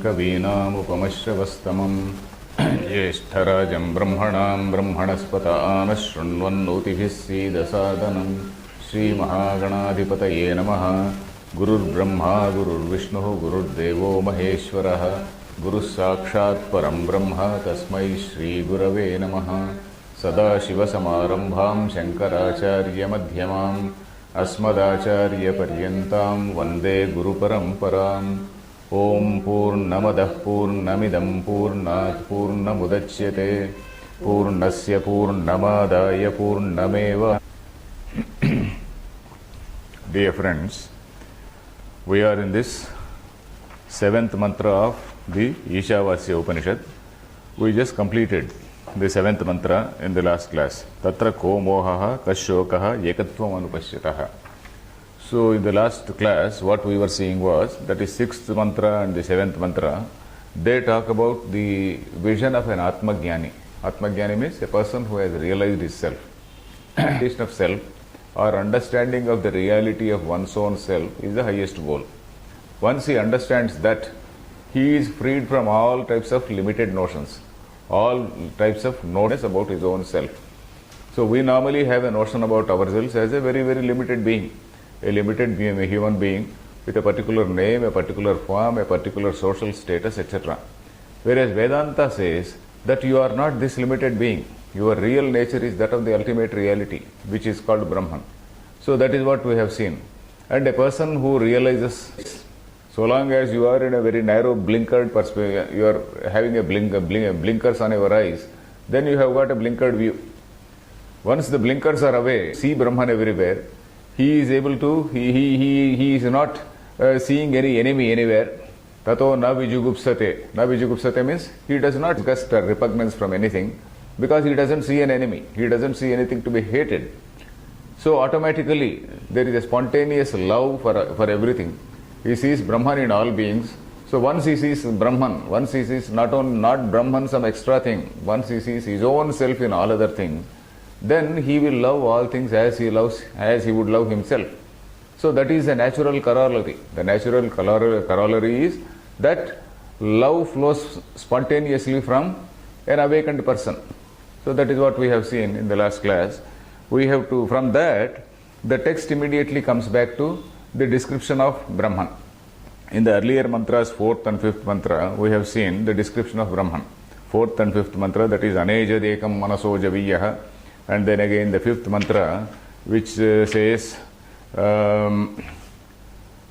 कवीनामुपमश्रवस्तमम् ज्येष्ठराजं ब्रह्मणां ब्रह्मणस्पत आनशृण्वन्नोतिभिः सीदसादनं श्रीमहागणाधिपतये नमः। गुरुर्ब्रह्मा गुरुर्विष्णुः गुरुर्देवो महेश्वरः गुरुः साक्षात् परं ब्रह्म तस्मै श्रीगुरवे नमः। सदाशिवसमारम्भां शङ्कराचार्यमध्यमाम् अस्मदाचार्यपर्यन्तां वन्दे गुरुपरम्पराम्। ॐ पूर्णमदः पूर्णमिदं पूर्णात् पूर्णमुदच्यते पूर्णस्य पूर्णमादाय पूर्णमेव। Dear friends, we are in this 7th mantra of the Ishavasya Upanishad. We just completed the 7th mantra in the last class. Tatra ko mohaha kashokaha ekatvam anupashyataha. So in the last class what we were seeing was that is 6th mantra and the 7th mantra. They talk about the vision of an Atmagyani. Atmagyani means a person who has realized his self. Realization of self or understanding of the reality of one's own self is the highest goal. Once he understands that, he is freed from all types of limited notions, all types of notions about his own self. So we normally have a notion about ourselves as a very, very limited being, a limited being, a human being with a particular name, a particular form, a particular social status, etc. Whereas Vedanta says that you are not this limited being. Your real nature is that of the ultimate reality, which is called Brahman. So that is what we have seen. And a person who realizes, so long as you are in a very narrow blinkered perspective, you are having a blinkers on your eyes, then you have got a blinkered view. Once the blinkers are away, see Brahman everywhere, he is able to, he is not seeing any enemy anywhere. Tato na vijugupsate. Na vijugupsate means he does not gust repugnance from anything, because he doesn't see an enemy, he doesn't see anything to be hated. So automatically there is a spontaneous love for everything. He sees Brahman in all beings. So once he sees Brahman, once he sees not Brahman some extra thing, once he sees his own self in all other things, then he will love all things as he would love himself. So that is a natural corollary. The natural corollary is that love flows spontaneously from an awakened person. So that is what we have seen in the last class. We have to, from that, the text immediately comes back to the description of Brahman. In the earlier mantras, 4th and 5th mantra, we have seen the description of Brahman. 4th and 5th mantra, that is Anejadekam Manaso Javiyaha. And then again the 5th mantra, which says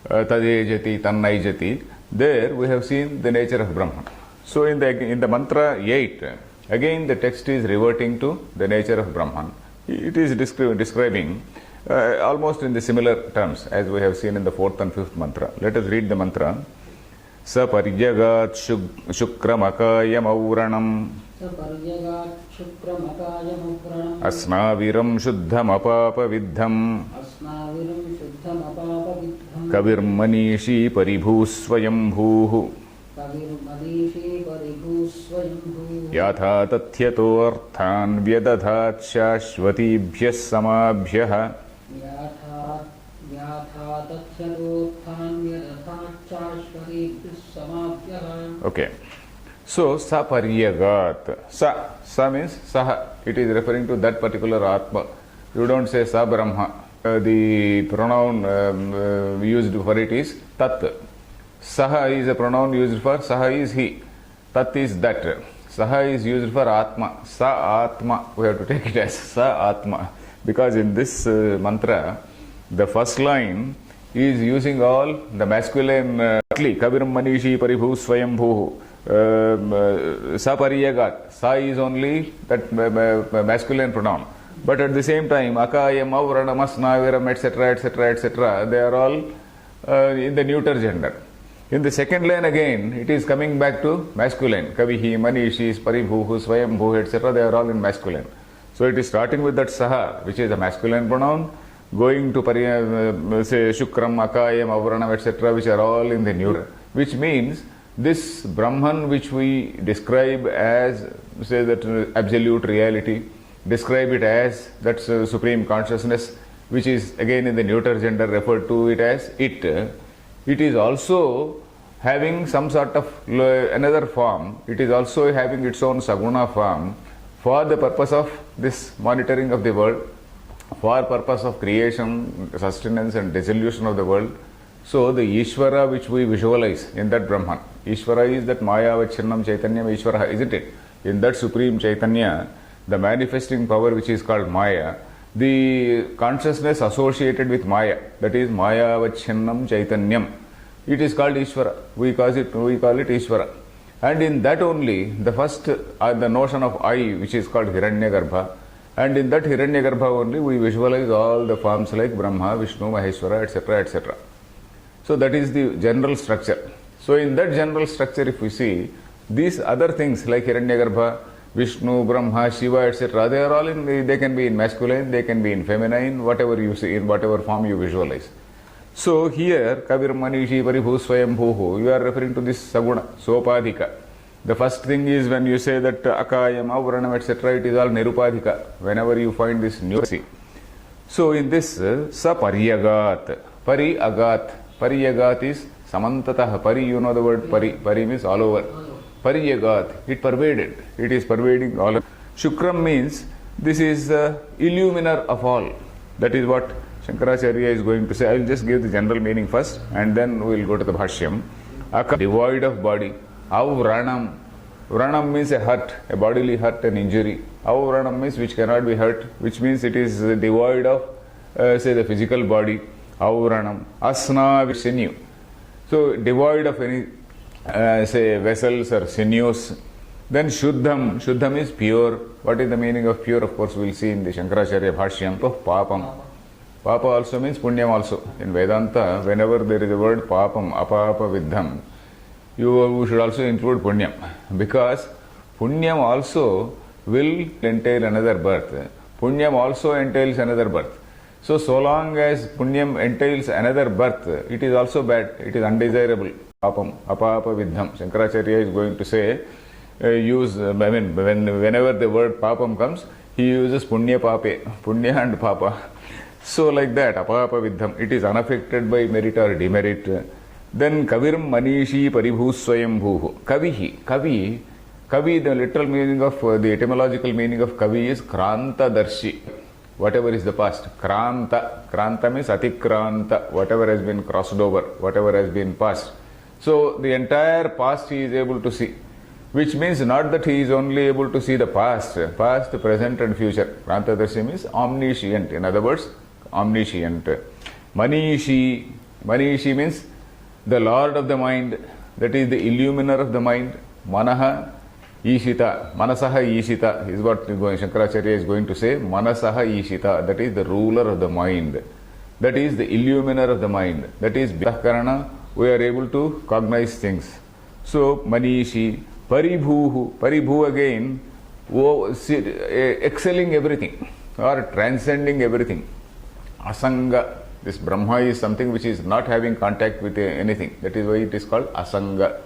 Tadejati Tannaijati. There we have seen the nature of Brahman. So in the mantra 8, again the text is reverting to the nature of Brahman. It is describing almost in the similar terms as we have seen in the 4th and 5th mantra. Let us read the mantra. Saparyagat shukram auranam asnaviram shuddham apapa viddham kavirmanishi paribhusvayambhuhu yatha tathyato arthan vyadadhat shashvatibhyas samabhyah. Okay. So, saparyagat. Sa means saha. It is referring to that particular Atma. You don't say sa Brahma. The pronoun used for it is tat. Saha is a pronoun used for saha is he. Tat is that. Saha is used for Atma. Sa Atma. We have to take it as sa Atma. Because in this mantra, the first line is using all the masculine Kaviram Manishi Paribhu Swayambhu Saparyagat. Sa is only that masculine pronoun. But at the same time, Akayam, Avranam, Asnaviram, etc., etc., etc., they are all in the neuter gender. In the second line again, it is coming back to masculine. Kavihi, Manishi, Paribhu, Swayambhu, etc., they are all in masculine. So it is starting with that Saha, which is a masculine pronoun, going to say Shukram, Akayam, Avranam, etc., which are all in the neuter. Which means this Brahman which we describe as, say, that absolute reality, describe it as that supreme consciousness, which is again in the neuter gender referred to it as it. It is also having some sort of another form. It is also having its own saguna form for the purpose of this monitoring of the world, for purpose of creation, sustenance and dissolution of the world. So the Ishvara which we visualize in that Brahman, Ishvara is that Maya Vachinam Chaitanya Ishvara, isn't it? In that Supreme Chaitanya, the manifesting power which is called Maya, the consciousness associated with Maya, that is Maya Vachinam Chaitanyam, it is called Ishvara. We call it Ishvara. And in that only, the first, the notion of I, which is called Hiranyagarbha, and in that Hiranyagarbha only we visualize all the forms like Brahma, Vishnu, Maheshwara, etc., etc. So that is the general structure. So in that general structure, if we see, these other things like Hiranyagarbha, Vishnu, Brahma, Shiva, etc., they are all they can be in masculine, they can be in feminine, whatever you see, in whatever form you visualize. So here, Kavir Manishi Paribhu Swayambhuhu, you are referring to this Saguna, Sopadhika. The first thing is when you say that Akayam, Avaranam, etc., it is all Nirupadhika, whenever you find this nuance. So in this, Sapariyagat, Pari-agat, Pariyagat is Samantatah, Pari, you know the word Pari, Pari means all over. Pariyagat, it pervaded, it is pervading all over. Shukram means this is the illuminer of all. That is what Shankaracharya is going to say. I will just give the general meaning first and then we will go to the Bhashyam. Devoid of body. Avranam. Vranam means a hurt, a bodily hurt, an injury. Avranam means which cannot be hurt, which means it is devoid of, say, the physical body. Avranam. Asna, sinew. So, devoid of any, say, vessels or sinews. Then Shuddham. Shuddham is pure. What is the meaning of pure? Of course, we will see in the Shankaracharya Bhashyam. Of Papam. Papa also means Punyam also. In Vedanta, whenever there is a word Papam, Apapa Vidham, you should also include Punyam. Because Punyam also will entail another birth. Punyam also entails another birth. So long as Punyam entails another birth, it is also bad. It is undesirable. Papam, Apapa Vidham. Shankaracharya is going to say, whenever the word Papam comes, he uses Punya Pape, Punya and Papa. So like that, Apapa Vidham, it is unaffected by merit or demerit. Then Kaviram Manishi Paribhu Swayambhuhu. Kavi, the literal meaning of, the etymological meaning of Kavi is Kranta Darshi. Whatever is the past. Kranta means Atikranta, whatever has been crossed over, whatever has been passed. So the entire past he is able to see. Which means not that he is only able to see the past, present and future. Kranta Darshi means omniscient. In other words, omniscient. Manishi means the Lord of the mind, that is the illuminer of the mind. Manaha Ishita, Manasaha Ishita is what Shankaracharya is going to say. Manasaha Ishita, that is the ruler of the mind, that is the illuminer of the mind, that is Karana, we are able to cognize things. So Manishi, Paribhuhu, Paribhu again, excelling everything or transcending everything. Asanga, this Brahma is something which is not having contact with anything. That is why it is called Asanga.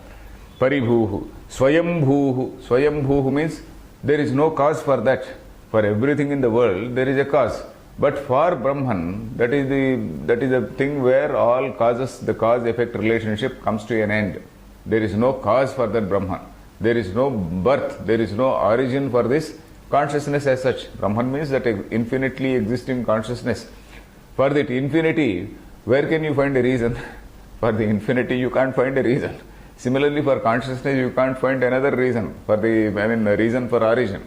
Paribhuhu. Swayambhuhu. Swayambhuhu means there is no cause for that. For everything in the world, there is a cause. But for Brahman, that is the thing where all causes, the cause-effect relationship comes to an end. There is no cause for that Brahman. There is no birth. There is no origin for this consciousness as such. Brahman means that infinitely existing consciousness. For that infinity, where can you find a reason? For the infinity, you can't find a reason. Similarly, for consciousness, you can't find another reason. A reason for origin.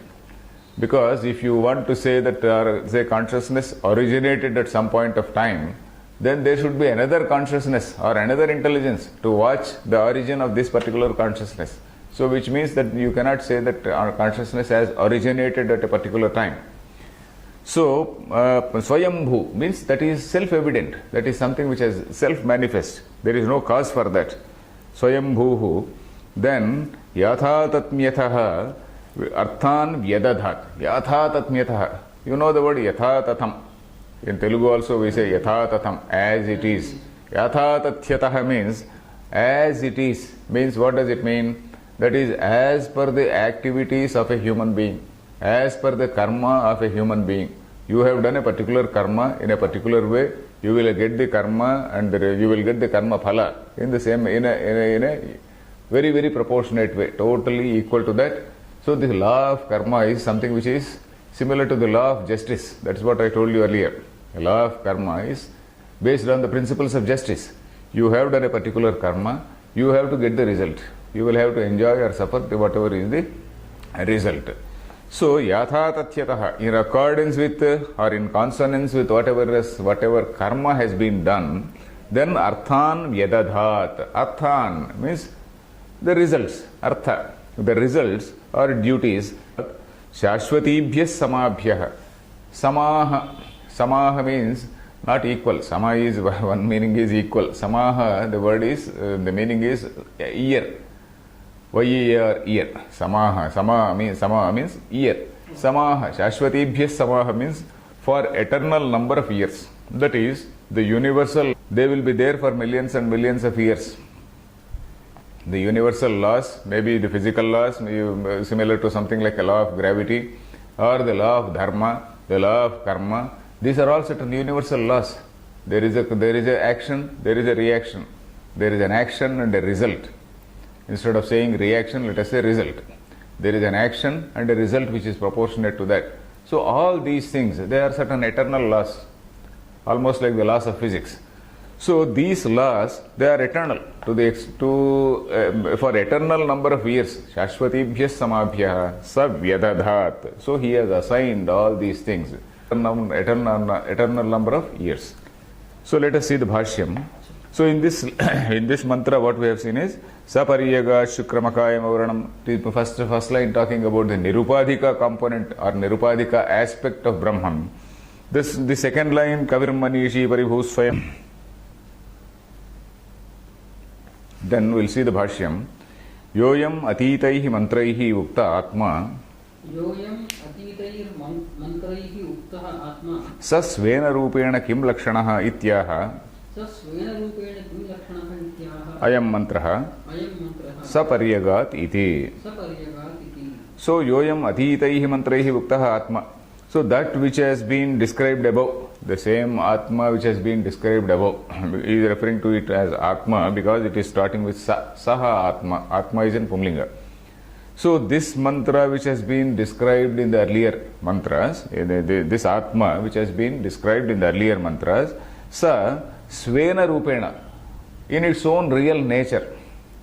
Because if you want to say that, say, consciousness originated at some point of time, then there should be another consciousness or another intelligence to watch the origin of this particular consciousness. So, which means that you cannot say that our consciousness has originated at a particular time. So, Swayambhu means that is self-evident, that is something which has self-manifest. There is no cause for that. Swayambhuhu. Then, Yatha Tatmyataha Arthan Vyadadhat. Yatha Tatmyataha. You know the word Yatha Tatham. In Telugu also we say Yatha Tatham, as it is. Yatha Tathyataha means as it is. Means what does it mean? That is as per the activities of a human being. As per the karma of a human being. You have done a particular karma in a particular way. You will get the karma and you will get the karma phala in the same, in a very, very proportionate way, totally equal to that. So the law of karma is something which is similar to the law of justice. That's what I told you earlier. The law of karma is based on the principles of justice. You have done a particular karma, you have to get the result. You will have to enjoy or suffer whatever is the result. So, yatha tatyataha, in accordance with or in consonance with whatever karma has been done, then arthan vyadadhat. Arthan means the results. Artha, the results or duties. Shashvatibhyas samabhyah. Samaha. Samaha means not equal. Sama is one meaning is equal. Samaha, the word is, the meaning is year. Y-E-A-R, year. Samaha. Sama means year. Samaha. Shashvatibhyas samaha means for eternal number of years. That is, the universal, they will be there for millions and millions of years. The universal laws, maybe the physical laws, similar to something like a law of gravity, or the law of dharma, the law of karma. These are all certain universal laws. There is a action, there is a reaction. There is an action and a result. Instead of saying reaction, let us say result. There is an action and a result which is proportionate to that. So all these things, they are certain eternal laws, almost like the laws of physics. So these laws, they are eternal for eternal number of years. Shashvatibhyas samabhyah savyadadhat. So he has assigned all these things, eternal number of years. So let us see the bhashyam. So in this mantra, what we have seen is Sapariyaga Shukramakayam Avaranam. First line talking about the Nirupadhika component or Nirupadhika aspect of Brahman. The second line Kaviram Manishi Paribhusvayam. Then we'll see the bhashyam. Yoyam atitaihi mantraihi ukta atma. Yoyam atitaihi mantraihi ukta atma. Sasvena rupena kim lakshanaha ityaha. Ayam mantraha sapariyagat iti. So yoyam atitaihi mantraihi uktaha atma. So that which has been described above, the same atma which has been described above, is referring to it as atma because it is starting with saha atma. Atma is in Pumlinga. So this mantra which has been described in the earlier mantras, this atma which has been described in the earlier mantras, sa svena rupena, in its own real nature.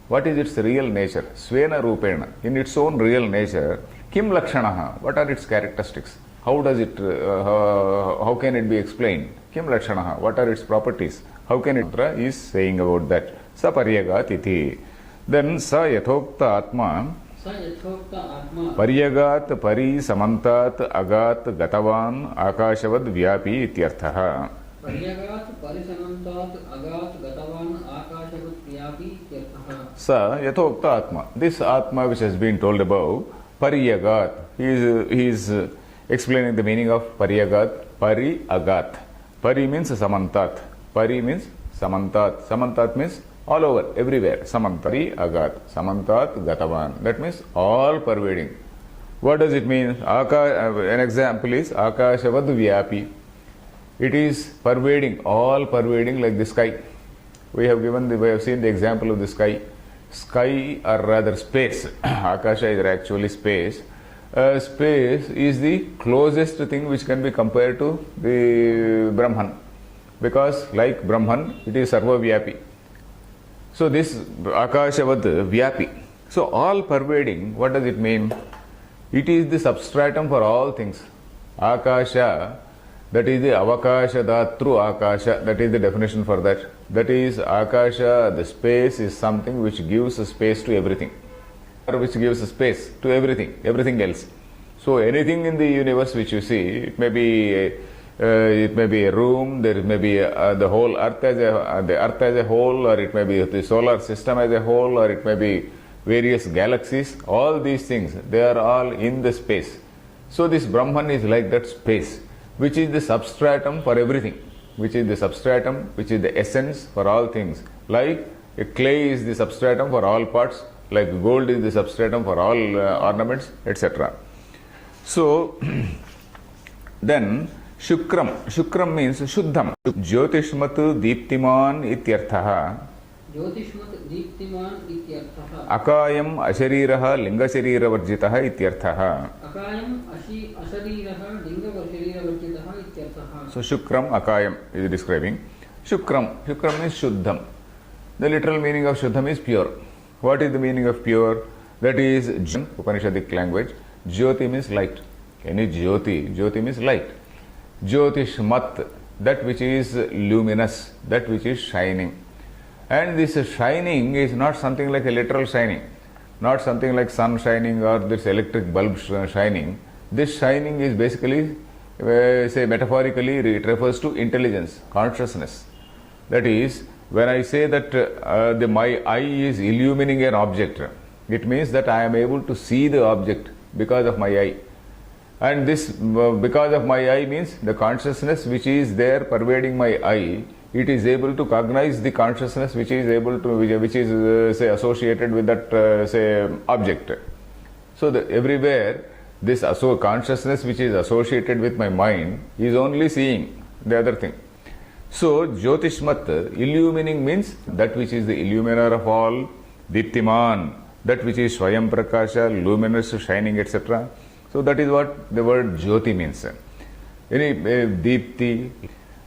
What is its real nature? Svena rupena, in its own real nature. Kim lakshanaha, what are its characteristics? How does it, how can it be explained? Kim lakshanaha, what are its properties? How can it, is saying about that. Sa paryagat iti. Then sa yathokta atma. Paryagat pari samantat agat gatavan akashavad vyapi ityarthaha. Sa yathokta atma. This atma which has been told above, Paryagat. He is explaining the meaning of Paryagat. Pari agat. Pari means samantat. Pari means samantat. Samantat means all over, everywhere. Samantari agat. Samantat gatavan. That means all pervading. What does it mean? An example is Akashavad Vyapi. It is pervading, all pervading like the sky. We have seen the example of the sky. Sky or rather space. Akasha is actually space. Space is the closest thing which can be compared to the Brahman. Because like Brahman, it is Sarva Vyapi. So this Akashavad Vyapi. So all pervading, what does it mean? It is the substratum for all things. Akasha, that is the Avakasha Datru Akasha, that is the definition for that. That is Akasha, the space is something which gives a space to everything. Or which gives a space to everything else. So anything in the universe which you see, it may be a room, there may be the whole earth as a whole, or it may be the solar system as a whole, or it may be various galaxies. All these things, they are all in the space. So this Brahman is like that space, which is the substratum for everything, which is the substratum, which is the essence for all things. Like a clay is the substratum for all parts, like gold is the substratum for all ornaments, etc. So then Shukram. Shukram means Shuddham. Jyotishmat Deeptiman Ityarthaha. ज्योतिष्मत् दीप्तिमान् इत्यर्थः Akayam Ashariraha Lingashariravarjitaha Ityarthaha. अकायम् अशरीरः लिङ्गशरीरवर्जितः इत्यर्थः So Shukram, Akayam is describing. Shukram. Shukram means Shuddham. The literal meaning of Shuddham is pure. What is the meaning of pure? That is Upanishadic language. Jyoti means light. Any Jyoti. Jyoti means light. Jyotishmat, that which is luminous, that which is shining. And this shining is not something like a literal shining, not something like sun shining or this electric bulb shining. This shining is basically, say metaphorically, it refers to intelligence, consciousness. That is, when I say that my eye is illumining an object, it means that I am able to see the object because of my eye. And this because of my eye means the consciousness which is there pervading my eye, it is able to cognize the consciousness which is able to which is say associated with that say object. So everywhere this consciousness which is associated with my mind is only seeing the other thing. So Jyotishmat, illumining means that which is the illuminer of all, Diptiman, that which is Swayam Prakasha, luminous, shining, etc. So that is what the word Jyoti means. Any Deepti.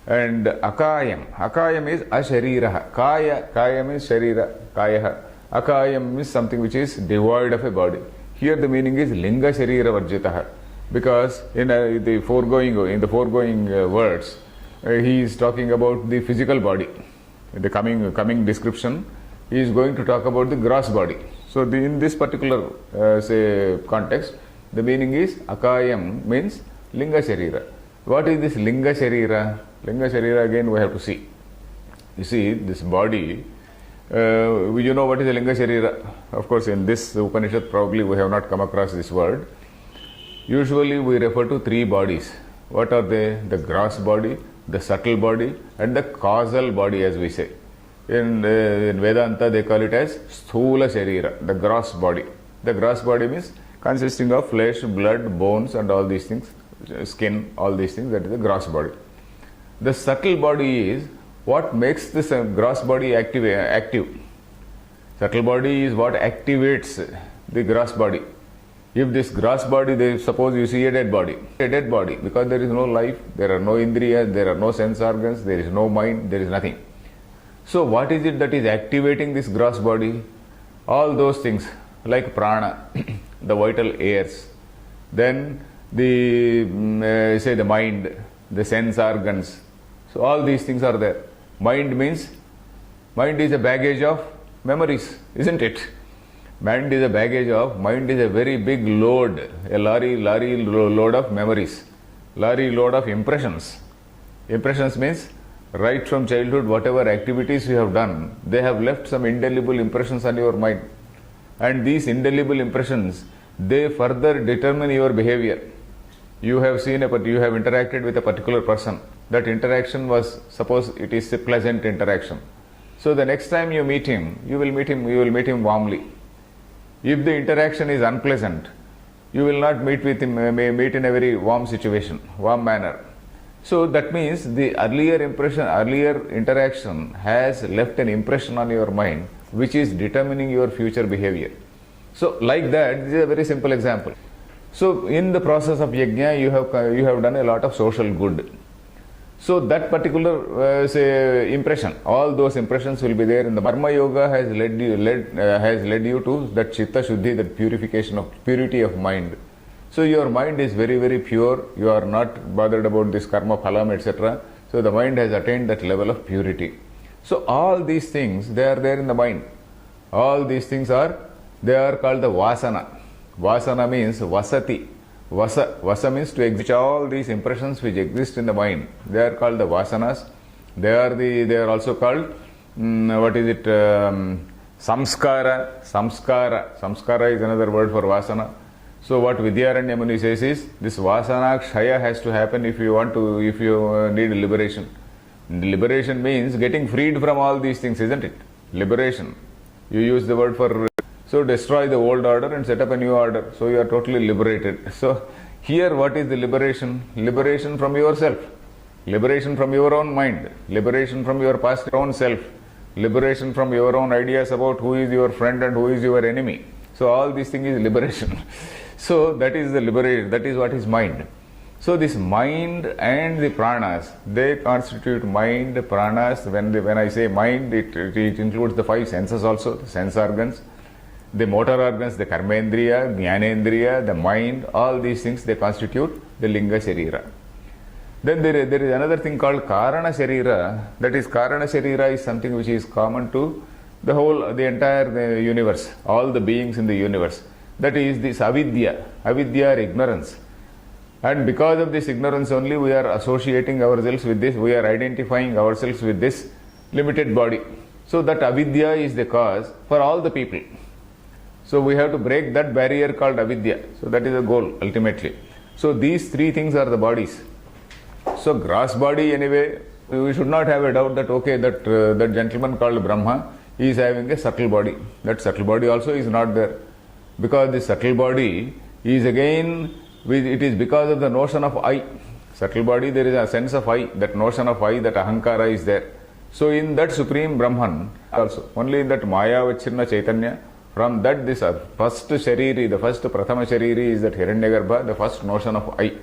And Akayam. Akayam is Ashariraha. Kaya means Sharira. Kayaha. Akayam means something which is devoid of a body. Here the meaning is Linga Sharira Varjitaha. Because in the foregoing words, he is talking about the physical body. In the coming description, he is going to talk about the gross body. So in this particular say context, the meaning is Akayam means Linga Sharira. What is this Linga Sharira? Linga Sharira again we have to see. You see, this body, you know what is a Linga Sharira? Of course, in this Upanishad probably we have not come across this word. Usually we refer to three bodies. What are they? The gross body, the subtle body and the causal body as we say. In Vedanta they call it as Sthula Sharira, the gross body. The gross body means consisting of flesh, blood, bones and all these things, skin, all these things, that is the gross body. The subtle body is what makes this gross body active. Subtle body is what activates the gross body. If this gross body, suppose you see a dead body, because there is no life, there are no indriyas, there are no sense organs, there is no mind, there is nothing. So what is it that is activating this gross body? All those things like prana, the vital airs, then the mind, the sense organs. So all these things are there. Mind is a baggage of memories, isn't it? Mind is a very big load, a lorry load of memories, lorry load of impressions. Impressions means right from childhood, whatever activities you have done, they have left some indelible impressions on your mind. And these indelible impressions, they further determine your behavior. You have interacted with a particular person. That interaction was, suppose it is a pleasant interaction. So the next time you meet him, you will meet him warmly. If the interaction is unpleasant, you will not meet with him, meet in a very warm situation, warm manner. So that means the earlier interaction has left an impression on your mind, which is determining your future behavior. So like that, this is a very simple example. So in the process of yajna, you have done a lot of social good. So that particular impression, all those impressions will be there in the Karma Yoga has led you to that Chitta Shuddhi, that purity of mind. So your mind is very, very pure. You are not bothered about this karma phalam, etc. So the mind has attained that level of purity. So all these things, they are there in the mind. All these things they are called the vasana. Vasana means vasati. Vasa means to exist. All these impressions which exist in the mind, they are called the vasanas. They are also called samskara. Samskara is another word for vasana. So what Vidyaranya Muni says is, this vasana kshaya has to happen if you need liberation. Liberation means getting freed from all these things, isn't it? Liberation. You use the word for, so destroy the old order and set up a new order. So you are totally liberated. So Here, what is the liberation? Liberation from yourself, liberation from your own mind, liberation from your past own self, liberation from your own ideas about who is your friend and who is your enemy. So all these things is liberation. So that is the liberation, that is what is mind. So this mind and the pranas, they constitute mind, pranas. When I say mind, it includes the five senses also, the sense organs, the motor organs, the karmendriya, jnanendriya, the mind, all these things, they constitute the linga sharira. Then there is another thing called karana sharira. That is, karana sharira is something which is common to the entire universe, all the beings in the universe. That is this avidya or ignorance. And because of this ignorance only, we are associating ourselves with this, we are identifying ourselves with this limited body. So that avidya is the cause for all the people. So we have to break that barrier called avidya. So that is the goal ultimately. So these three things are the bodies. So gross body, anyway, we should not have a doubt that that gentleman called Brahma is having a subtle body. That subtle body also is not there. Because the subtle body is again, it is because of the notion of I. Subtle body, there is a sense of I, that notion of I, that ahankara is there. So in that Supreme Brahman also, only in that Maya Vachirna Chaitanya, from that this first Shariri, the first Prathama Shariri is that Hiranyagarbha, the first notion of I.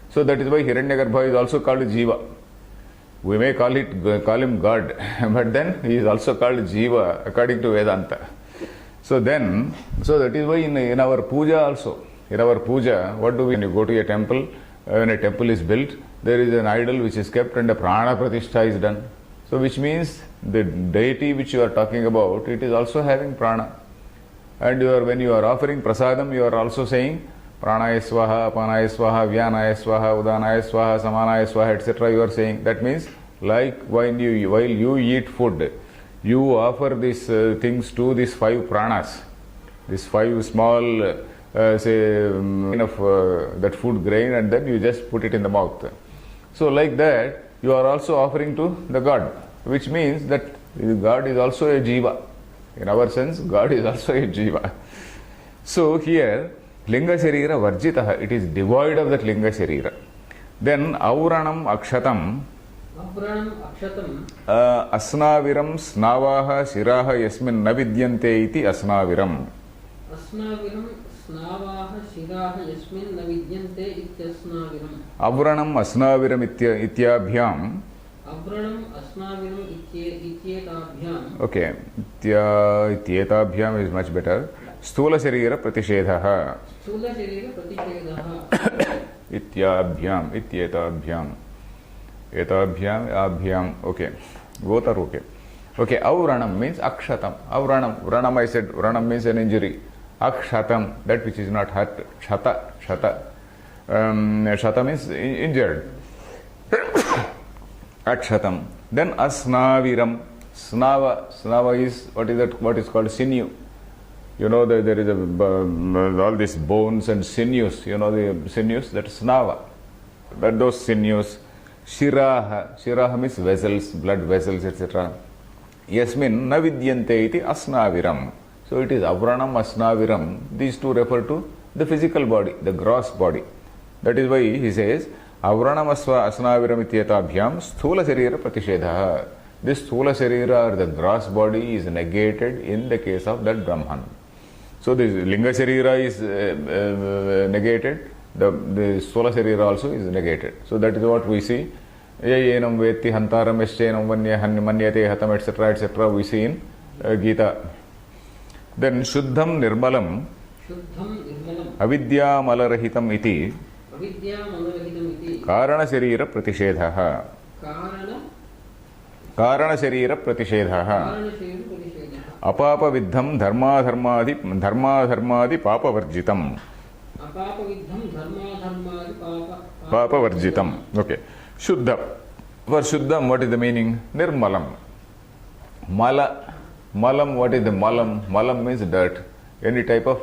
So that is why Hiranyagarbha is also called Jiva. We may call him God, but then he is also called Jiva according to Vedanta. So that is why in our puja also, in our puja, what do we, when you go to a temple, when a temple is built, there is an idol which is kept and a prana pratishtha is done. So which means the deity which you are talking about, it is also having prana. And when you are offering prasadam, you are also saying pranaya swaha, apanaya swaha, vyanaya swaha, udanaya swaha, samanaya swaha, etc. You are saying. That means like while you eat food, you offer these things to these five pranas, these five small that food grain, and then you just put it in the mouth. So like that, you are also offering to the God, which means that God is also a jiva. In our sense, God is also a jiva. So here, linga sharira varjitaha, it is devoid of that linga sharira. Then avranam akshatam, asnaviram snavaha shiraha yasmin navidyante iti asnaviram. Asnaviram snavaha shiraha yasmin navidyante ityasnaviram. Avranam asnaviram ityabhyam. Avranam asnaviram ityetabhyam. Okay, ityetabhyam is much better. Sthula sharira pratishedhaha. Sthula sharira pratishedhaha. Ityabhyam, ityetabhyam. Etabhyam, abhyam, okay. Both are okay. Okay, avranam means akshatam. Vranam I said, vranam means an injury. Akshatam, that which is not hurt. Shata. Shata means injured. Akshatam. Then asnaviram. Snava is what is called sinew. You know that there is all these bones and sinews. You know the sinews, that is snava. That those sinews. Shiraha means vessels, blood vessels, etc. Yasmin navidyante iti asnaviram. So it is avranam, asnaviram. These two refer to the physical body, the gross body. That is why he says avranam asnaviram ityetabhyam sthula sharira pratishedha. This sthula sharira or the gross body is negated in the case of that Brahman. So this linga sharira is negated. The sthula sharira also is negated. So that is what we see. Yenam veti hantaram eschenam manyate hatam, etc. We see in Gita. Then shuddham nirmalam avidya malarahitam iti karana sharira pratishedhaha. Karana sharira pratishedhaha. Apapa vidham dharma dharmadi papa varjitam. Papa varjitam. Okay. Shuddha. For Shuddham, what is the meaning? Nirmalam. Malam, what is the malam? Malam means dirt. Any type of,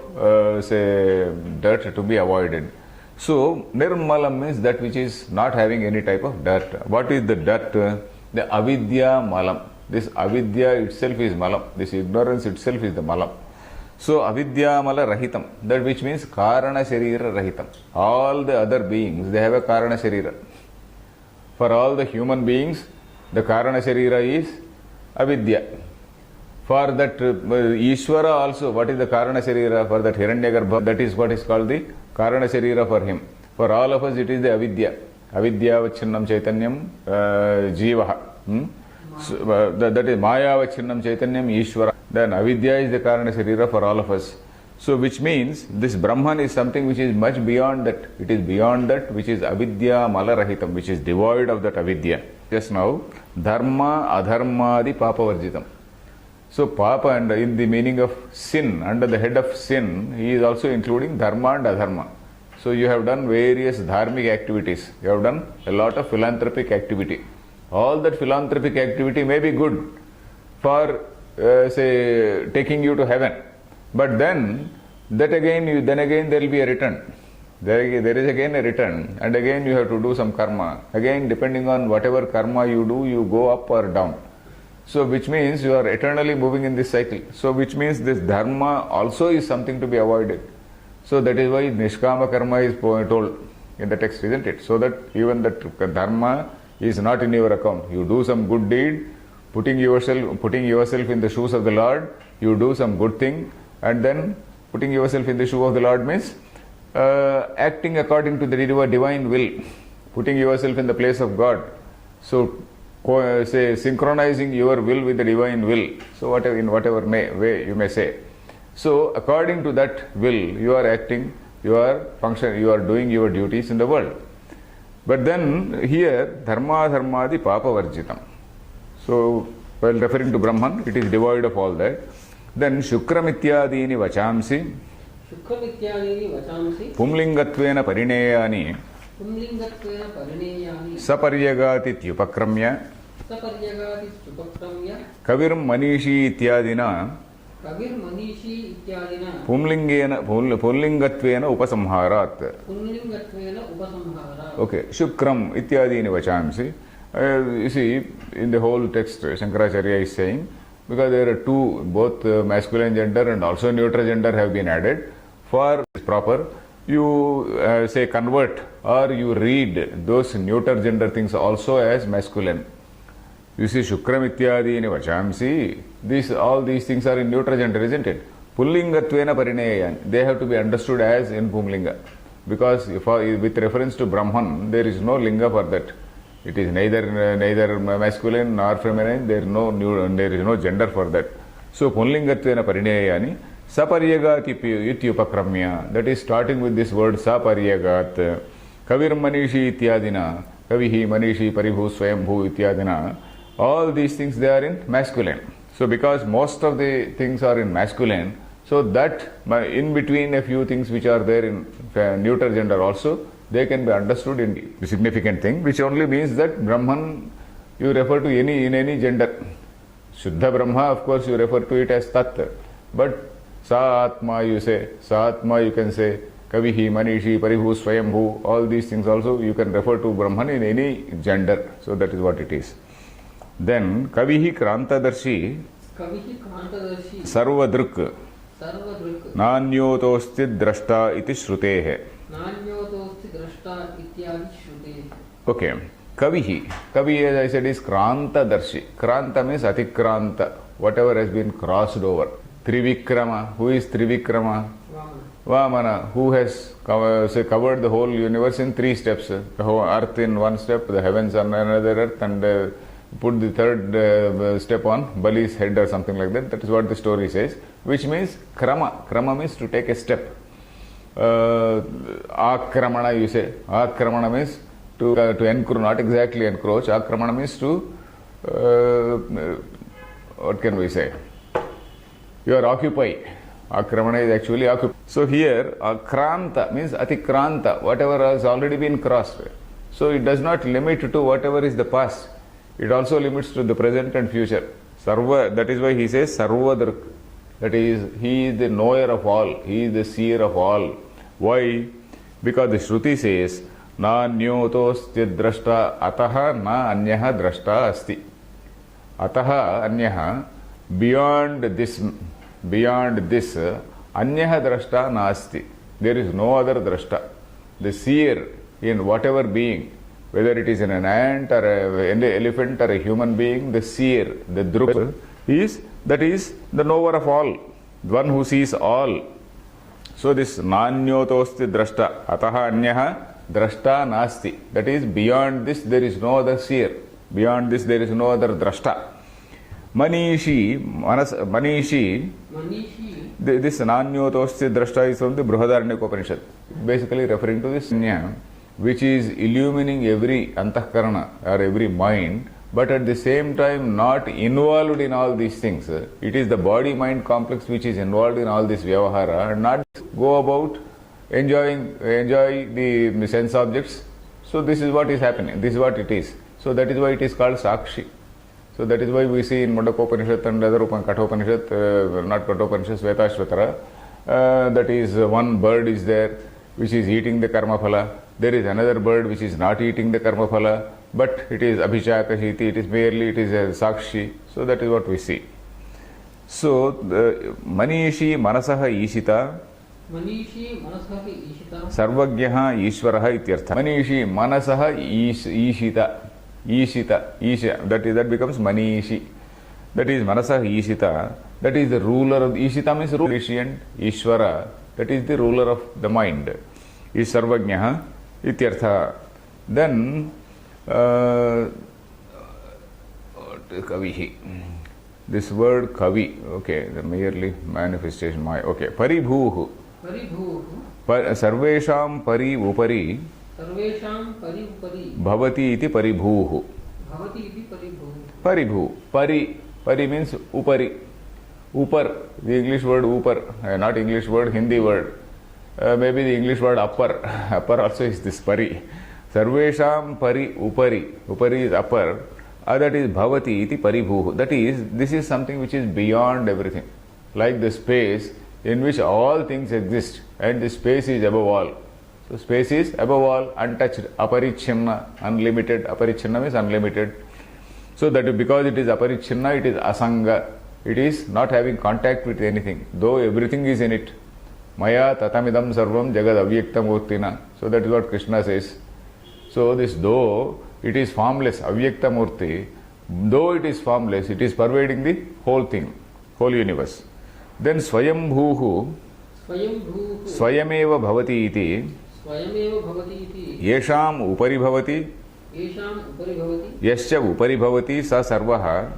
dirt to be avoided. So, nirmalam means that which is not having any type of dirt. What is the dirt? The avidya malam. This avidya itself is malam. This ignorance itself is the malam. So avidyamala rahitam, that which means karana sharira rahitam. All the other beings, they have a karana sharira. For all the human beings, the karana sharira is avidya. For that Ishvara also, what is the karana sharira? For that Hiranyagarbha, that is what is called the karana sharira for him. For all of us, it is the avidya. Avidya vachinnam chaitanyam jivaha. So, that is Maya vachinnam chaitanyam Ishvara. Then avidya is the karana sharira for all of us. So which means this Brahman is something which is much beyond that. It is beyond that which is avidya malarahitam, which is devoid of that avidya. Just now, dharma adharmadi papavarjitam. So papa, and in the meaning of sin, under the head of sin, he is also including dharma and adharma. So you have done various dharmic activities. You have done a lot of philanthropic activity. All that philanthropic activity may be good for, say, taking you to heaven. But then there will be a return. There is again a return, and again you have to do some karma. Again, depending on whatever karma you do, you go up or down. So which means you are eternally moving in this cycle. So which means this dharma also is something to be avoided. So that is why nishkama karma is told in the text, isn't it? So that even that dharma is not in your account. You do some good deed, putting yourself in the shoes of the Lord, you do some good thing, and then putting yourself in the shoe of the Lord means acting according to the divine will, putting yourself in the place of God. So say synchronizing your will with the divine will. So whatever, in whatever way you may say. So according to that will, you are acting, you are doing your duties in the world. But then here dharma dharmadi papavarjitam. So while referring to Brahman, it is devoid of all that. Then shukramityadini vachamsi pumlingatvena parineyani saparyagatityupakramya kaviram manishi ityadina pumlingatvena upasamharat. Okay, shukram ityadini vachamsi. You see, in the whole text, Shankaracharya is saying, because there are two, both masculine gender and also neutral gender have been added. For proper, you say convert or you read those neuter gender things also as masculine. You see, Shukram ityadini vachamsi, all these things are in neuter gender, isn't it? Pullingatvena parineyan, they have to be understood as in Pumlinga. Because with reference to Brahman, there is no linga for that. It is neither masculine nor feminine. There is no gender for that. So Pullingatvena parineyani saparyagat ityupakramya. That is starting with this word saparyagat. Kavir manishi ityadina. Kavihi manishi paribhu swayambhu ityadina. All these things, they are in masculine. So because most of the things are in masculine, so that in between a few things which are there in neuter gender also, they can be understood in the significant thing, which only means that Brahman you refer to in any gender. Shuddha Brahma, of course, you refer to it as Tat. But Sa Atma you say, Sa Atma you can say, Kavihi, Manishi, Paribhu, Swayambhu, all these things also you can refer to Brahman in any gender. So that is what it is. Then Kavihi Krantadarshi Sarvadruk Nanyotosti Drashta iti Shrutehe. Okay. Kavihi. Kavi, as I said, is Krantadarshi. Kranta means Atikranta, whatever has been crossed over. Trivikrama. Who is Trivikrama? Vamana. Who has covered the whole universe in 3 steps. The whole earth in 1 step, the heavens on another earth, and put the 3rd step on Bali's head or something like that. That is what the story says. Which means Krama. Krama means to take a step. Akramana you say. Akramana means to encroach, not exactly encroach. Akramana means to, what can we say? You are occupied. Akramana is actually occupied. So here, Kranta means Atikranta, whatever has already been crossed. So it does not limit to whatever is the past. It also limits to the present and future. Sarva, that is why he says Sarvadruk. That is, he is the knower of all. He is the seer of all. Why? Because the Shruti says, Na nyotosti drashta ataha na anyaha drashta asti. Ataha anyaha, beyond this, Anyah drashta nasti. There is no other drashta. The seer in whatever being, whether it is in an ant or an elephant or a human being, the seer, the druk, that is the knower of all, the one who sees all. So this nanyotosti drashta, ataha anyaha drashta nasti. That is, beyond this there is no other seer. Beyond this there is no other drashta. Manishi, this nanyotosti drashta is from the Brihadaranyaka Upanishad. Basically referring to this anya, which is illumining every antahkarana or every mind, but at the same time not involved in all these things. It is the body-mind complex which is involved in all this vyavahara and not go about enjoy the sense objects. So this is what is happening. This is what it is. So that is why it is called Sakshi. So that is why we see in Mundakopanishad and other Kathopanishad, not Kathopanishad, Svetashvatara, that is one bird is there which is eating the karma phala. There is another bird which is not eating the karma phala, but it is abhichakashiti, it is a sakshi. So that is what we see. So manishi manasaha ishita sarvagyaha ishvaraha ityartha. Manishi manasaha ishita, that becomes manishi. That is manasaha ishita, that is the ruler of ishita means ruler, and ishvara, that is the ruler of the mind, is sarvagyaha ityartha. Then kavihi, this word kavi, okay, the merely manifestation, okay, paribhuhu, sarvesham pari upari bhavati iti paribhuhu. Pari means upari, upar, the English word upar, not English word, Hindi word, maybe the English word upper also is this pari. Sarvesham pari upari is upper, that is bhavati iti paribhuhu. That is, this is something which is beyond everything, like the space in which all things exist, and the space is above all. So space is above all, untouched, aparichinna, unlimited. Aparichinna means unlimited. So that because it is aparichinna, it is asanga. It is not having contact with anything, though everything is in it. Maya tatamidam sarvam jagad avyaktam murtina. So that is what Krishna says. So this, though it is formless, avyakta murti, though it is formless, it is pervading the whole thing, whole universe. Then swayambhuhu, swayameva bhavati iti, yesham upari bhavati, yascha upari bhavati sa sarvaha,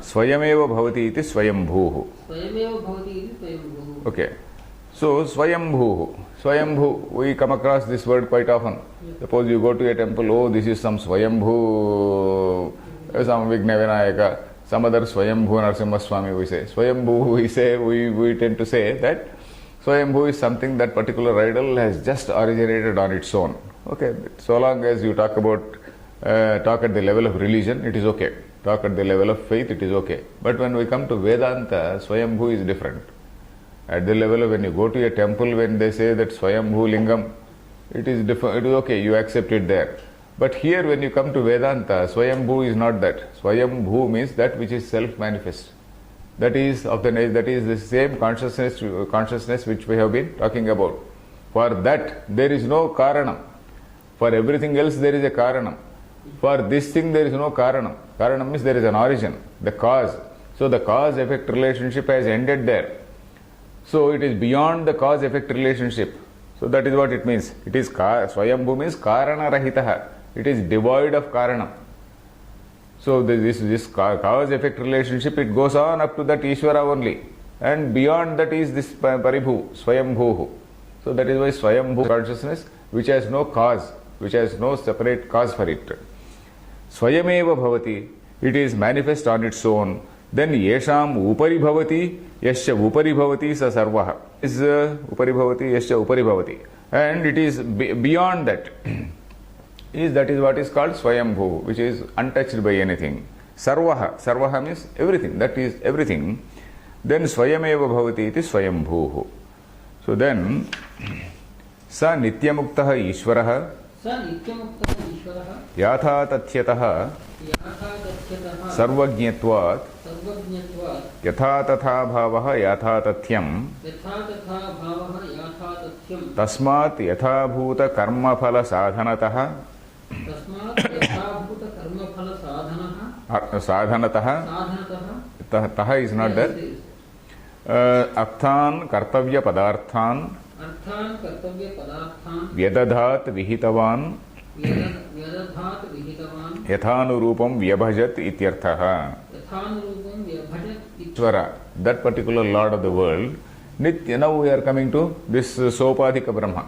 swayameva bhavati iti swayambhuhu. Okay. So Swayambhu, we come across this word quite often. Suppose you go to a temple, oh, this is some Swayambhu, some Vigna Vinayaka, some other Swayambhu Narasimha Swami, we say. Swayambhu, we tend to say that Swayambhu is something that particular idol has just originated on its own. Okay, so long as you talk at the level of religion, it is okay. Talk at the level of faith, it is okay. But when we come to Vedanta, Swayambhu is different. At the level of when you go to a temple, when they say that Swayambhu Lingam, it is different, it is okay, you accept it there. But here when you come to Vedanta, Swayambhu is not that. Swayambhu means that which is self-manifest. That is the same consciousness which we have been talking about. For that, there is no karanam. For everything else, there is a karanam. For this thing, there is no karanam. Karanam means there is an origin, the cause. So the cause-effect relationship has ended there. So it is beyond the cause-effect relationship. So that is what it means. It is Swayambhu means Karana Rahitaha. It is devoid of Karanam. So this cause-effect relationship, it goes on up to that Ishvara only. And beyond that is this Paribhu, Swayambhu. So that is why Swayambhu consciousness, which has no cause, which has no separate cause for it. Swayameva bhavati, it is manifest on its own. Then yesham upari bhavati, yascha upari bhavati sa sarvaha. Is upari bhavati, yascha upari bhavati. And it is beyond that. That is what is called Swayambhu, which is untouched by anything. Sarvaha, sarvaha means everything, that is everything. Then Swayameva bhavati iti Swayambhuhu. So then, sa nityamuktaha ishvaraha, yatha tathyataha, sarvajñatvat, सर्वज्ञत्वात् यथा तथा भावः यथा तथ्यं यथा तथा भावः यथा तथ्यं तस्मात् यथाभूत कर्मफल साधनतः तस्मात् यथाभूत कर्मफल साधनः साधनतः साधनतः तः इज नॉट देयर अर्थान् कर्तव्य पदार्थान् अर्थान् कर्तव्य पदार्थान् व्यदधात् विहितवान् व्यदधात् विहितवान् यथानुरूपं व्यभजत् इत्यर्थः यथानुरूपं व्यभजत् Ishvara, that particular Lord of the world. Nitya, now we are coming to this Sopadhika Brahma.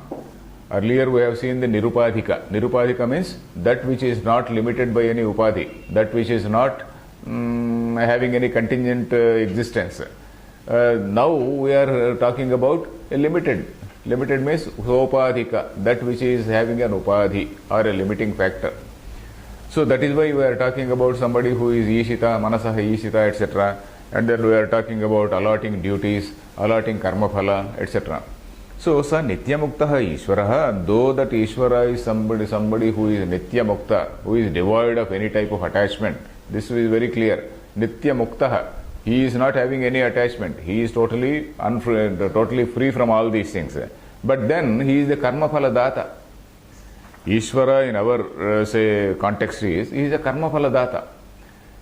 Earlier we have seen the Nirupadhika. Nirupadhika means that which is not limited by any upadhi, that which is not having any contingent existence. Now we are talking about a limited. Limited means Sopadhika, that which is having an upadhi or a limiting factor. So that is why we are talking about somebody who is Ishita, Manasaha Ishita, etc. And then we are talking about allotting duties, allotting karma phala, etc. So, sa nitya muktaha Ishvaraha, though that Ishvara is somebody who is nitya mukta, who is devoid of any type of attachment. This is very clear. Nitya muktaha, he is not having any attachment. He is totally free from all these things. But then he is the karma phala data. Ishvara in our say context is, he is a karma phala data.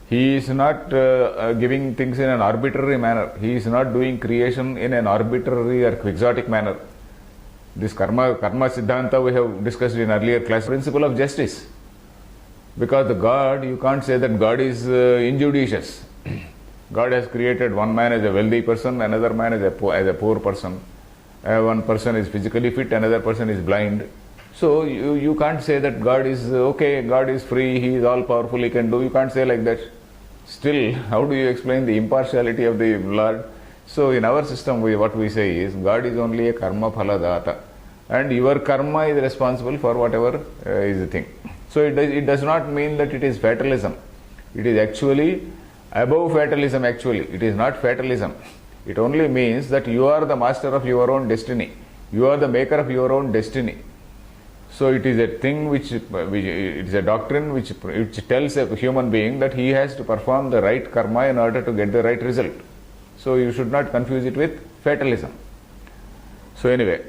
He is not giving things in an arbitrary manner. He is not doing creation in an arbitrary or quixotic manner. This karma siddhanta we have discussed in earlier class. Principle of justice. Because the God, you can't say that God is injudicious. God has created one man as a wealthy person, another man as a poor person. One person is physically fit, another person is blind. So you can't say that God is okay, God is free, He is all powerful, He can do. You can't say like that. Still, how do you explain the impartiality of the Lord? So in our system, what we say is, God is only a karma phala data. And your karma is responsible for whatever is the thing. So it does not mean that it is fatalism. It is actually above fatalism actually. It is not fatalism. It only means that you are the master of your own destiny. You are the maker of your own destiny. So it is a thing which it is a doctrine which tells a human being that he has to perform the right karma in order to get the right result. So you should not confuse it with fatalism. So anyway,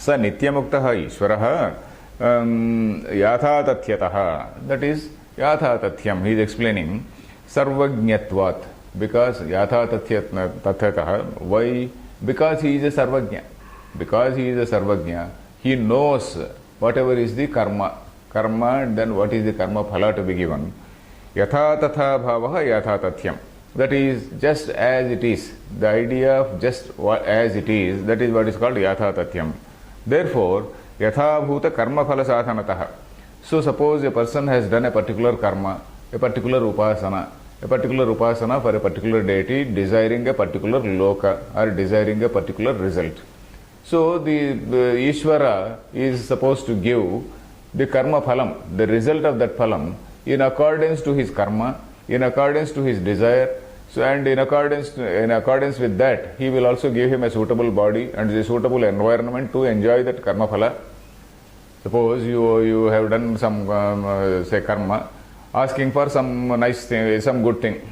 sa nityamuktaha Ishvaraha yatha tathyataha, that is yatha tathyam. He is explaining sarvajñatvat, because yatha tathyataha. Why? Because he is a sarvajña. Because he is a sarvajña, he knows whatever is the karma, and then what is the karma phala to be given. Yatha tatha bhavaha yatha tathyam. That is just as it is. The idea of just as it is, that is what is called yatha tathyam. Therefore, yatha bhuta karma phala sadhanataha. So suppose a person has done a particular karma, a particular upasana for a particular deity, desiring a particular loka or desiring a particular result. So the Ishvara is supposed to give the karma phalam, the result of that phalam, in accordance to his karma, in accordance to his desire. So and in accordance with that, he will also give him a suitable body and a suitable environment to enjoy that karma phala. Suppose you have done some say karma, asking for some nice thing, some good thing.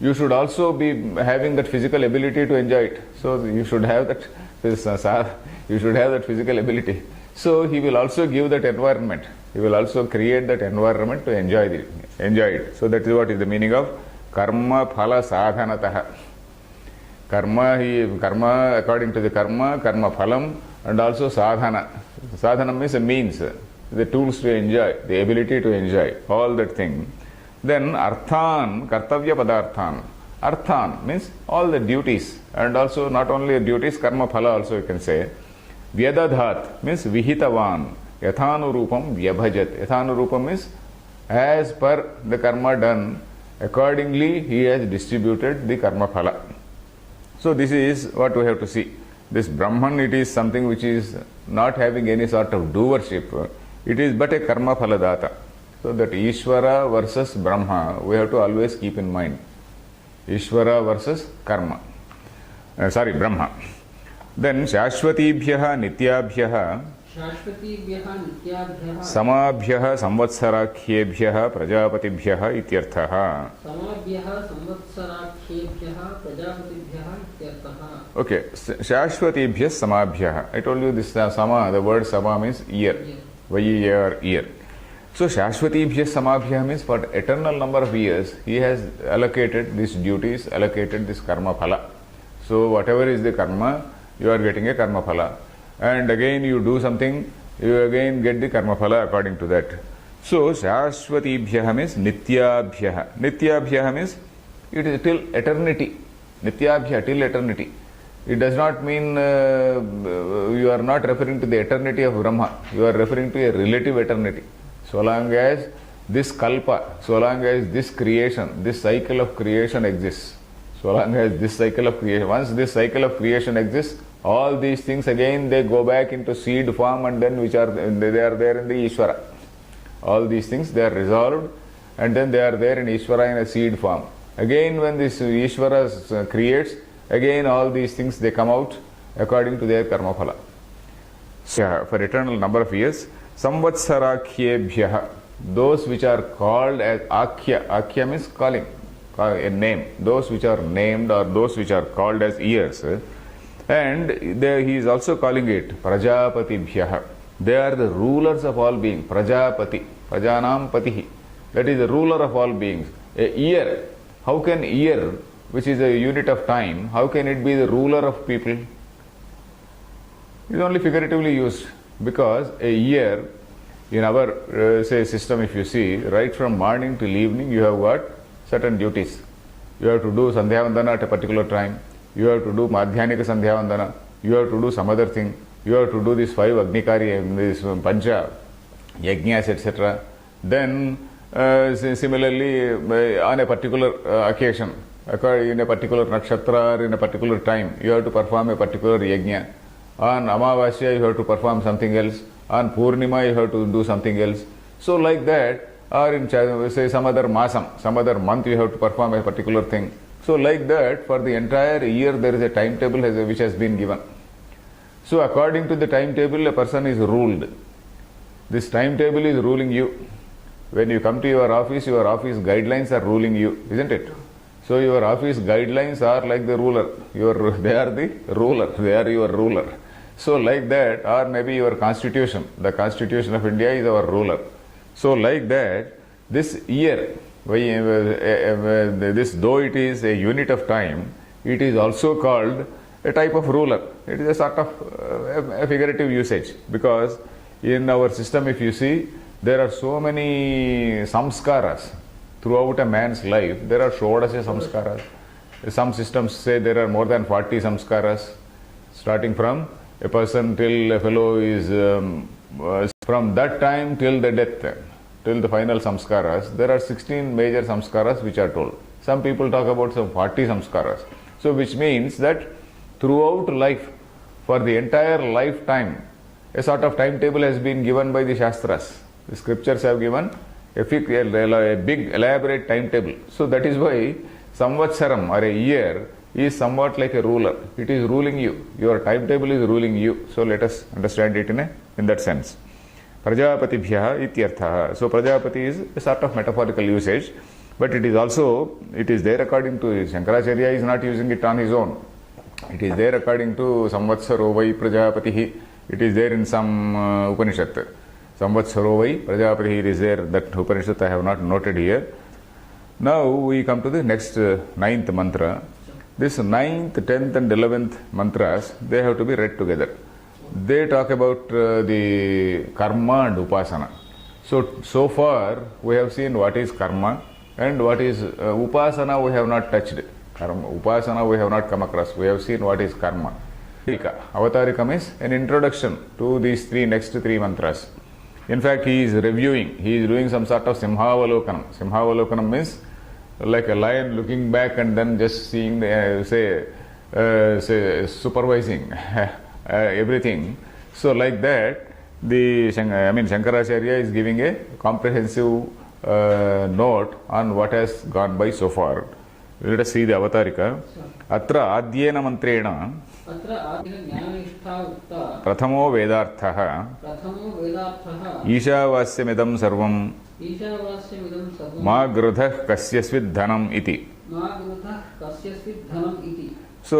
You should also be having that physical ability to enjoy it. So you should have that. You should have that physical ability. So he will also give that environment. He will also create that environment to enjoy it. So that is what is the meaning of karma phala sadhanataha. Karma according to the karma phalam, and also sadhana. Sadhana means a means, the tools to enjoy, the ability to enjoy, all that thing. Then arthan, kartavya padarthan. Arthan means all the duties, and also not only duties, karma phala also you can say. Vyadadhat means vihitavan. Yathanurupam vyabhajat. Yathanurupam means as per the karma done, accordingly he has distributed the karma phala. So this is what we have to see. This Brahman, it is something which is not having any sort of doership. It is but a karma phala data. So that Ishvara versus Brahma, we have to always keep in mind. Ishvara versus Brahma. Then Shashvatibhyaha Nityabhyaha शाश्वतीभ्यः नित्याभ्यः समाभ्यः संवत्सराख्येभ्यः प्रजापतिभ्यः इत्यर्थः. समाभ्यः संवत्सराख्येभ्यः प्रजापतिभ्यः इत्यर्थः. Okay, Shashvatibhyah Samabhyah. I told you this Sama, the word Sama means year. Y-E-A-R, year. So Shashvatibhyah Samabhyah means for eternal number of years, he has allocated these duties, allocated this karma phala. So whatever is the karma, you are getting a karma phala. And again you do something, you again get the karma phala according to that. So Shashvatibhyah means Nityabhyah. Nityabhyah means it is till eternity. Nityabhyah, till eternity. It does not mean you are not referring to the eternity of Brahma. You are referring to a relative eternity. So long as this kalpa, so long as this creation, this cycle of creation exists, so long as this cycle of creation, once this cycle of creation exists, all these things again they go back into seed form and then they are there in the Ishvara. All these things they are resolved and then they are there in Ishvara in a seed form. Again when this Ishvara creates, again all these things they come out according to their karma phala. So for eternal number of years, samvatsarakhyebhyah, those which are called as akhya, akhya means calling, a name, those which are named or those which are called as years, and there he is also calling it prajapatibhyah. They are the rulers of all beings. Prajapati, prajanam patihi, that is the ruler of all beings. A year, how can year, which is a unit of time, how can it be the ruler of people? It is only figuratively used, because a year in our say system, if you see, right from morning till evening you have got certain duties. You have to do Sandhya Vandana at a particular time, you have to do Madhyanika Sandhya Vandana, you have to do some other thing, you have to do these 5 Agnikari, this Pancha, Yajnas, etc. Then similarly on a particular occasion, in a particular nakshatra or in a particular time, you have to perform a particular yajna. On Amavasya, you have to perform something else. On Purnima, you have to do something else. So like that, or in say some other masam, some other month, you have to perform a particular thing. So like that, for the entire year, there is a timetable which has been given. So according to the timetable, a person is ruled. This timetable is ruling you. When you come to your office guidelines are ruling you, isn't it? So your office guidelines are like the ruler. They are the ruler. They are your ruler. So like that, or maybe your constitution. The Constitution of India is our ruler. So like that, this year, this though it is a unit of time, it is also called a type of ruler. It is a sort of a figurative usage, because in our system, if you see, there are so many samskaras. Throughout a man's life, there are Shodasha samskaras. Some systems say there are more than 40 samskaras, starting from a person till a fellow is, from that time till the death, till the final samskaras, there are 16 major samskaras which are told. Some people talk about some 40 samskaras. So which means that throughout life, for the entire lifetime, a sort of timetable has been given by the Shastras. The scriptures have given a big elaborate timetable. So that is why Samvatsaram or a year is somewhat like a ruler. It is ruling you. Your timetable is ruling you. So let us understand it in that sense. Prajapatibhyah ityartha. So Prajapati is a sort of metaphorical usage, but it is there according to Shankaracharya is not using it on his own. It is there according to Samvatsaro vai Prajapatihi. It is there in some Upanishad. Samvatsaro vai Prajapatihi, it is there. That Upanishad I have not noted here. Now we come to the next 9th mantra. This 9th, 10th and 11th mantras, they have to be read together. They talk about the karma and upasana. So far we have seen what is karma and what is upasana we have not touched. Upasana we have not come across. We have seen what is karma. Avatarikam is an introduction to these next three mantras. In fact, he is reviewing, he is doing some sort of Simhavalokanam. Simhavalokanam means like a lion looking back and then just seeing, supervising everything. So like that, Shankaracharya is giving a comprehensive note on what has gone by so far. Let us see the avatarika. Atra adyena mantrena अत्र आदिन ज्ञाननिष्ठा उक्ता प्रथमो वेदार्थः ईशावास्यमिदं सर्वं ईशावास्यमिदं सर्वं मा गृधः कस्यचित् धनम् इति. मा गृधः कस्यचित् धनम् इति. So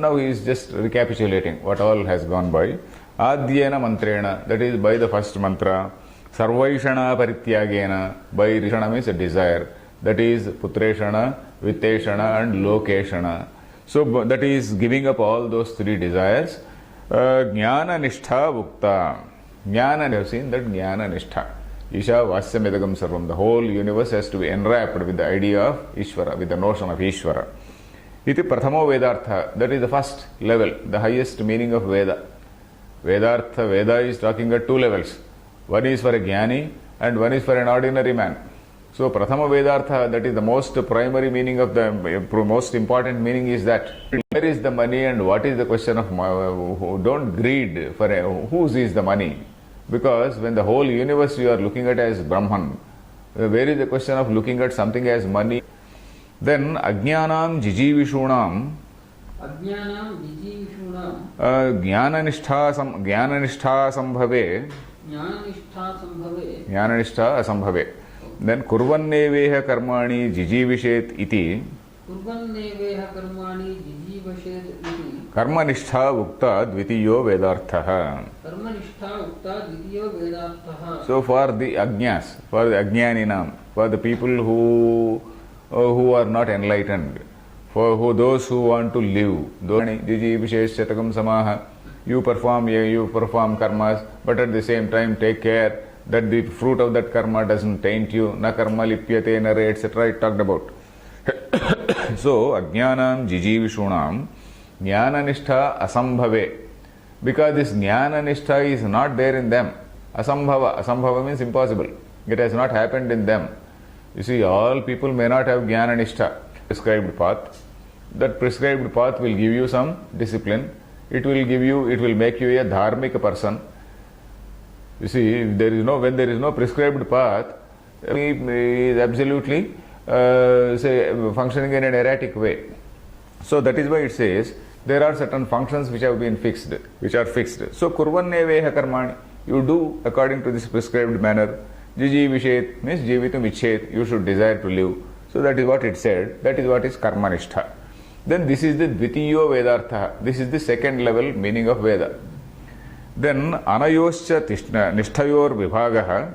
now he is just recapitulating what all has gone by. Adyena mantrena, that is by the first mantra. Sarvaishana parityagena, by rishana means a desire. That is putreshana, vitteshana and lokeshana. So that is giving up all those three desires. Jnana nishtha vukta. Jnana, we have seen that jnana nishtha. Isha vasyamedagam sarvam. The whole universe has to be enwrapped with the idea of Ishvara, with the notion of Ishvara. Iti prathamo vedartha. That is the first level, the highest meaning of Veda. Vedartha, Veda is talking at two levels. One is for a jnani and one is for an ordinary man. So prathama vedartha, that is the most primary meaning of the most important meaning is that where is the money and what is the question of don't greed for whose is the money, because when the whole universe you are looking at as Brahman, where is the question of looking at something as money? Then ajnanam jijivishunam jnananishta sambhave jnananishta asambhave. Then kurvanneveha karmani jijivishet iti karmanishtha ukta dvitiyo vedarthaha. So for the ajñas, for the ajñaninam, for the people who are not enlightened, for those who want to live, jijivishet shatakam samaha, you perform karmas, but at the same time take care that the fruit of that karma doesn't taint you. Na karma lipyate nare, etc. it talked about. So, ajnanam jijivishunam jnananishtha asambhave. Because this jnananishtha is not there in them. Asambhava. Asambhava means impossible. It has not happened in them. You see, all people may not have jnananishtha, prescribed path. That prescribed path will give you some discipline. It will make you a dharmic person. You see, when there is no prescribed path, he is absolutely functioning in an erratic way. So that is why it says there are certain functions which have been fixed, which are fixed. So kurvanneveha karmani, you do according to this prescribed manner. Jijivishet means jivitum ichet, you should desire to live. So that is what it said. That is what is karmanishtha. Then this is the dvitiyo vedartha. This is the second level meaning of Veda. Then anayoscha nishthayor vibhagaha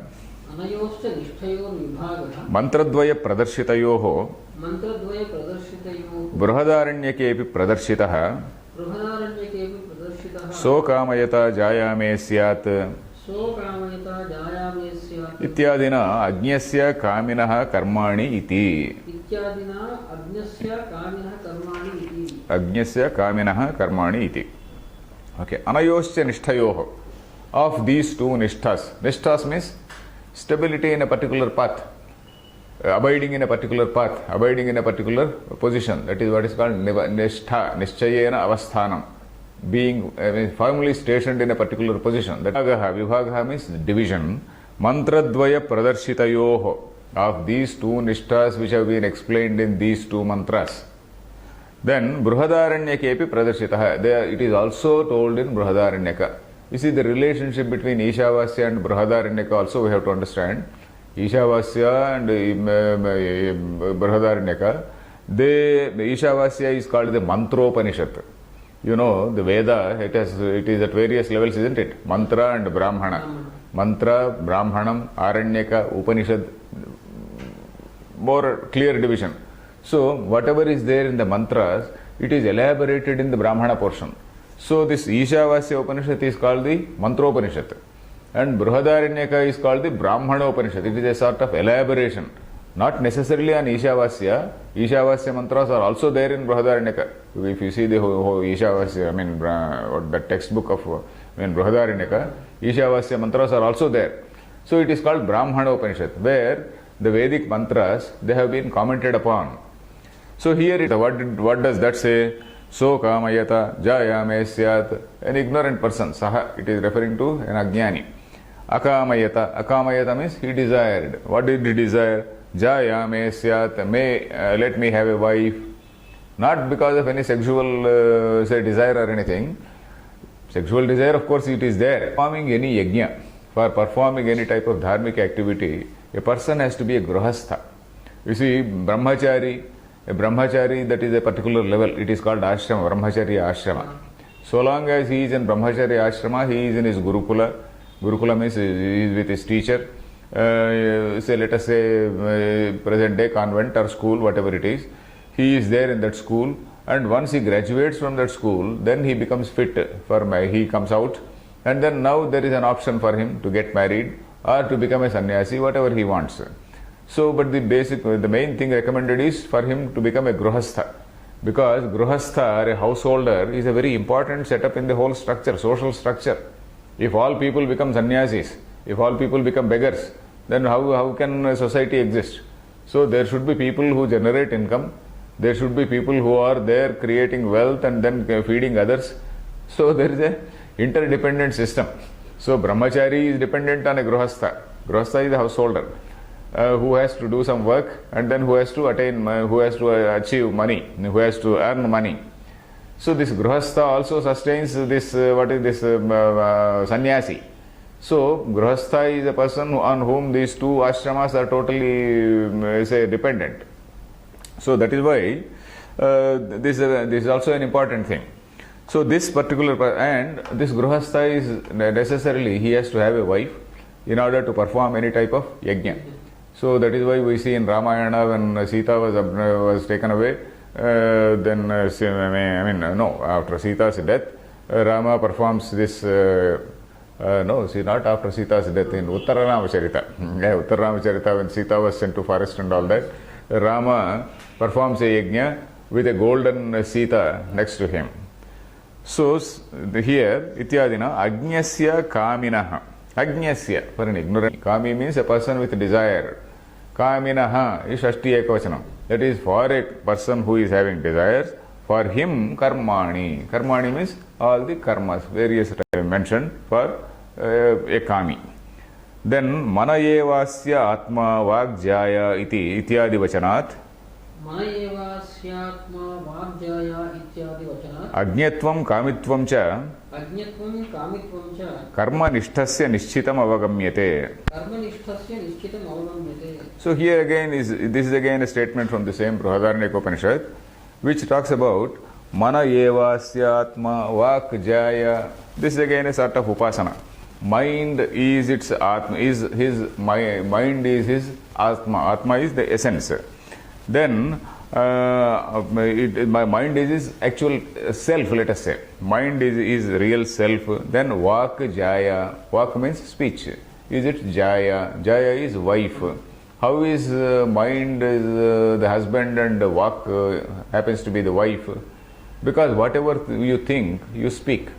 mantradvaya pradarshitayoho bruhadaranyake pradarshitaha so kamayata jayame syat ityadina ajñasya kaminaha karmani iti. Ajñasya kaminaha karmani iti. Okay, anayoscha nishthayoho. Of these two nishthas. Nishthas means stability in a particular path, abiding in a particular path, abiding in a particular position. That is what is called nishtha, nischayena avasthanam. Being firmly stationed in a particular position. That vibhagaha means division. Mantradvaya pradarshitayoho. Of these two nishthas which have been explained in these two mantras. Then Bruhadaranyake pradarshitaha. It is also told in Bruhadaranyaka. You see the relationship between Ishavasya and Bruhadaranyaka also we have to understand. Ishavasya and Bruhadaranyaka, Ishavasya is called the Mantropanishad. You know, the Veda, it is at various levels, isn't it? Mantra and Brahmana. Mantra, Brahmanam, Aranyaka, Upanishad, more clear division. So, whatever is there in the mantras, it is elaborated in the Brahmana portion. So, this Ishavasya Upanishad is called the Mantropanishad. And Bruhadaranyaka is called the Brahmana Upanishad. It is a sort of elaboration. Not necessarily on Ishavasya. Ishavasya mantras are also there in Bruhadaranyaka. If you see the whole Ishavasya, the textbook of Bruhadaranyaka, Ishavasya mantras are also there. So, it is called Brahmana Upanishad, where the Vedic mantras, they have been commented upon. So here, what does that say? So kamayata jayame syat. An ignorant person, saha, it is referring to an ajnani. Akamayata. Akamayata means he desired. What did he desire? jaya me syat, may let me have a wife, not because of any sexual say desire or anything. Sexual desire, of course, it is there. Performing any yajna, for performing any type of dharmic activity, a person has to be a grahastha. You see, brahmachari, a brahmachari, that is a particular level, it is called ashrama, brahmacharya ashrama. So long as he is in brahmacharya ashrama, he is in his gurukula. Gurukula means he is with his teacher. Say, let us say, present day convent or school, whatever it is. He is there in that school, and once he graduates from that school, then he becomes fit for he comes out, and then now there is an option for him to get married or to become a sannyasi, whatever he wants. So, but the main thing recommended is for him to become a gruhastha, because gruhastha, a householder, is a very important setup in the whole structure, social structure. If all people become sannyasis, if all people become beggars, then how can society exist? So there should be people who generate income. There should be people who are there creating wealth and then feeding others. So there is a interdependent system. So brahmachari is dependent on a gruhastha. Gruhastha is a householder who has to do some work, and then who has to achieve money, who has to earn money. So this gruhastha also sustains this sannyasi. So gruhastha is a person on whom these two ashramas are totally say dependent. So that is why this is also an important thing. So this particular and this gruhastha is necessarily he has to have a wife in order to perform any type of yajna. So that is why we see in Ramayana when Sita was taken away, after Sita's death, Rama performs this. No, see, not after Sita's death, in Uttaranamacharita. Uttaranamacharita, when Sita was sent to forest and all that, Rama performs a yajna with a golden Sita next to him. So here, ityadina, agnyasya kaminaha. Agnyasya, for an ignorant. Kami means a person with desire. Kaminaha is Shashti Ekavachanam. That is for a person who is having desires. For him, karmani. Karmani means all the karmas, various types mentioned for a kami. Then manayevasya atma vagjaya iti ityadi vachanat. Manayevasya vagjaya ityadi vachanat. Ajñatvam kamitvam cha. Ajñatvam kamitvam cha. Karma nishthasya nishchitam avagamyate. Karma nishthasya nishchitam avagamyate. So here again this is again a statement from the same Brihadaranyaka Upanishad, which talks about mana evasya-atma vak-jaya. This is again a sort of upasana. Mind is its atma, mind is his atma. Atma is the essence. Then my mind is his actual self, let us say. Mind is real self. Then vak-jaya. Vak means speech. Is it jaya? Jaya is wife. How is mind is the husband and vak happens to be the wife? Because whatever you think, you speak.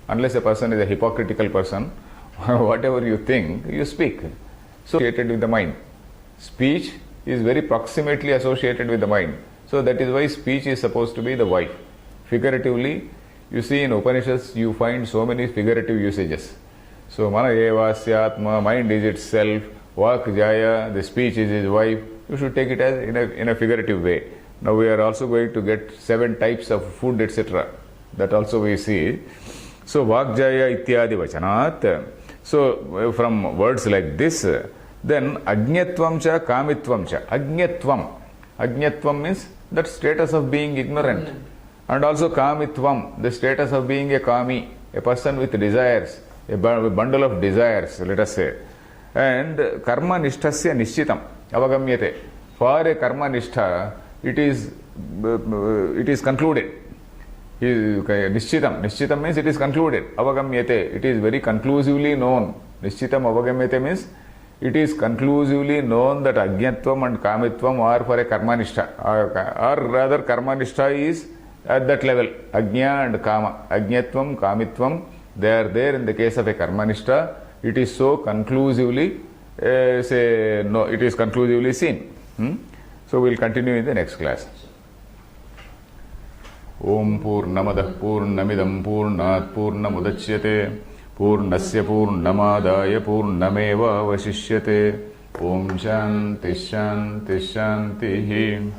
Unless a person is a hypocritical person, whatever you think, you speak. So associated with the mind. Speech is very proximately associated with the mind. So that is why speech is supposed to be the wife. Figuratively, you see in Upanishads, you find so many figurative usages. So mana evasya-atma, mind is itself. Vak jaya, the speech is his wife. You should take it as in a figurative way. Now we are also going to get 7 types of food, etc. That also we see. So vak jaya ityadi vachanat. So from words like this, then ajñatvam cha kamitvam cha. Ajñatvam means that status of being ignorant. And also kamitvam, the status of being a kami, a person with desires, a bundle of desires, let us say. And karma nishthasya nishchitam avagamyate. For a karma nishtha, it is concluded. Nishchitam means it is concluded. Avagamyate, it is very conclusively known. Nishchitam avagamyate means it is conclusively known that ajñatvam and kamitvam are for a karma nishtha, or rather karma nishtha is at that level. Ajña and kama, ajñatvam, kamitvam, they are there in the case of a karma nishtha. It is so conclusively it is conclusively seen. So we will continue in the next class. Om Purnamadah Purnamidam Purnat Purnamudachyate Purnasya Purnamadaya Purnameva Vasishyate Om Shanti Shanti Shanti.